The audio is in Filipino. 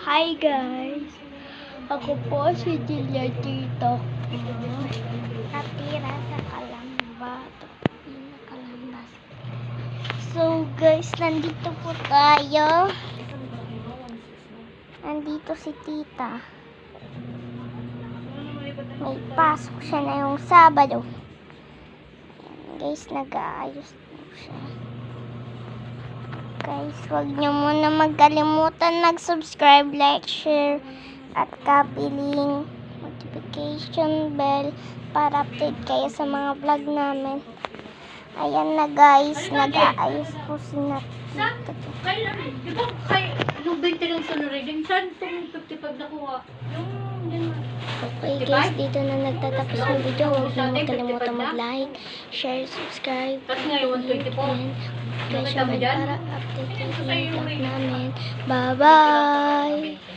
Hi guys! Ako po si Julia Tito. Natira sa Kalamba. Pinakalambas. So guys, nandito po tayo. Nandito si Tita. May pasok siya na yung Sabado. Ayan, guys, nag-aayos po siya. Guys, huwag nyo muna magkalimutan mag-subscribe, like, share, at copy link, notification bell para update kayo sa mga vlog namin. Ayan na guys, nag-aayos po si Natita. Kailan? Di ba nung 20 lang sa reading? Saan itong 55 nakuha? Okay guys, dito na nagtatapos ng video. Huwag nyo magkalimutan mag-like, share, subscribe, Tapos ngayon, 24. guys, para update kayo sa mga vlog namin. Bye-bye!